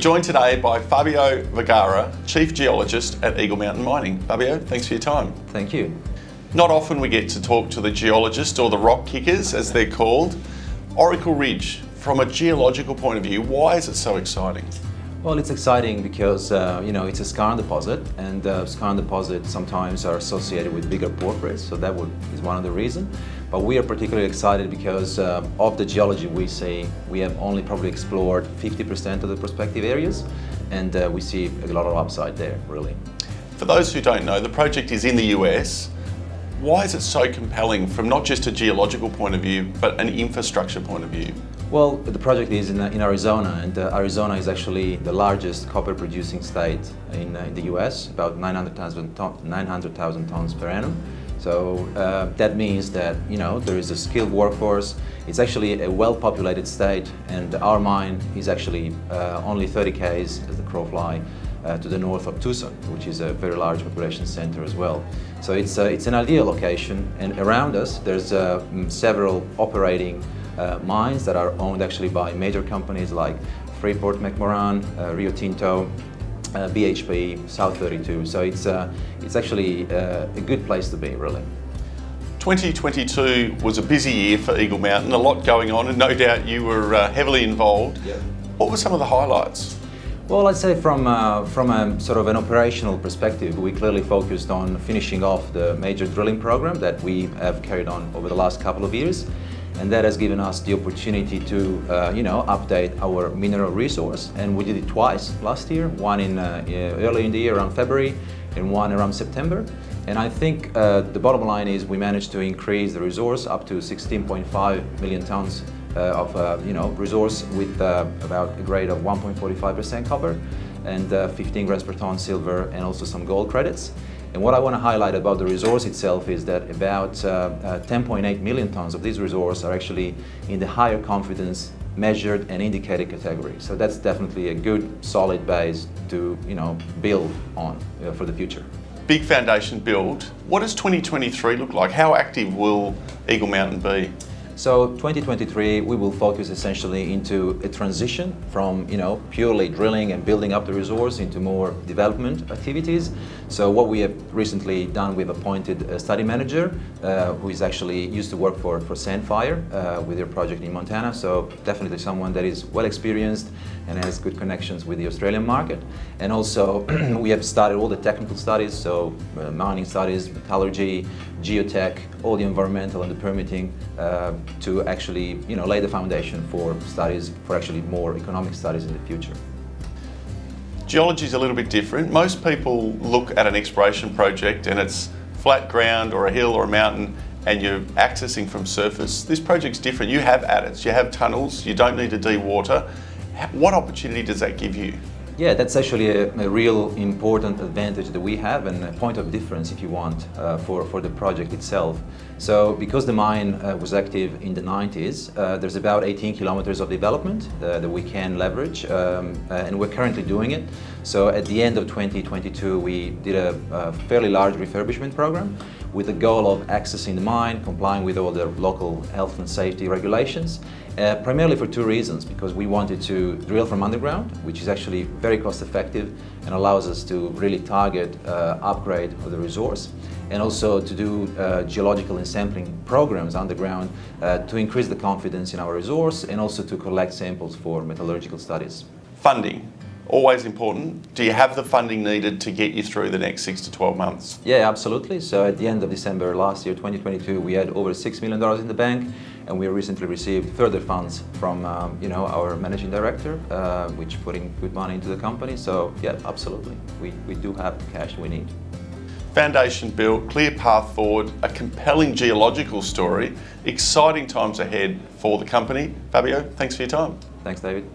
joined today by Fabio Vergara, Chief Geologist at Eagle Mountain Mining. Fabio, thanks for your time. Thank you. Not often we get to talk to the geologist, or the rock kickers as they're called. Oracle Ridge, from a geological point of view, why is it so exciting? Well, it's exciting because it's a skarn deposit, and skarn deposits sometimes are associated with bigger porphyries, so that is one of the reasons. But we are particularly excited because of the geology we see. We have only probably explored 50% of the prospective areas, and we see a lot of upside there, really. For those who don't know, the project is in the US. Why is it so compelling from not just a geological point of view, but an infrastructure point of view? Well, the project is in Arizona, and Arizona is actually the largest copper producing state in the US, about 900,000 tons per annum. So that means that there is a skilled workforce. It's actually a well-populated state, and our mine is actually only 30 k's as the crow fly to the north of Tucson, which is a very large population center as well. So it's an ideal location, and around us there's several operating mines that are owned actually by major companies like Freeport-McMoRan, Rio Tinto, BHP, South 32. So it's actually a good place to be, really. 2022 was a busy year for Eagle Mountain, a lot going on, and no doubt you were heavily involved. Yeah. What were some of the highlights? Well, I'd say from a sort of an operational perspective, we clearly focused on finishing off the major drilling program that we have carried on over the last couple of years. And that has given us the opportunity to, update our mineral resource. And we did it twice last year, one early in the year around February and one around September. And I think the bottom line is we managed to increase the resource up to 16.5 million tons of resource with about a grade of 1.45% copper and 15 grams per ton silver, and also some gold credits. And what I want to highlight about the resource itself is that about 10.8 million tons of this resource are actually in the higher confidence measured and indicated category. So that's definitely a good, solid base to build on for the future. Big foundation build. What does 2023 look like? How active will Eagle Mountain be? So 2023, we will focus essentially into a transition from purely drilling and building up the resource into more development activities. So what we have recently done, we've appointed a study manager who is actually used to work for Sandfire with their project in Montana. So definitely someone that is well experienced and has good connections with the Australian market. And also we have started all the technical studies, so mining studies, metallurgy, geotech, all the environmental and the permitting to actually lay the foundation for studies, for actually more economic studies in the future. Geology is a little bit different. Most people look at an exploration project and it's flat ground or a hill or a mountain and you're accessing from surface. This project's different. You have adits, you have tunnels, you don't need to dewater. What opportunity does that give you? Yeah, that's actually a real important advantage that we have, and a point of difference, if you want, for the project itself. So because the mine was active in the 90s, there's about 18 kilometers of development that we can leverage, and we're currently doing it. So at the end of 2022, we did a fairly large refurbishment program with the goal of accessing the mine, complying with all the local health and safety regulations, primarily for two reasons. Because we wanted to drill from underground, which is actually very cost effective and allows us to really target upgrade of the resource, and also to do geological and sampling programs underground to increase the confidence in our resource, and also to collect samples for metallurgical studies. Funding. Always important. Do you have the funding needed to get you through the next 6 to 12 months? Yeah, absolutely. So at the end of December last year, 2022, we had over $6 million in the bank, and we recently received further funds from our managing director, which putting good money into the company. So yeah, absolutely. We do have the cash we need. Foundation built, clear path forward, a compelling geological story, exciting times ahead for the company. Fabio, thanks for your time. Thanks, David.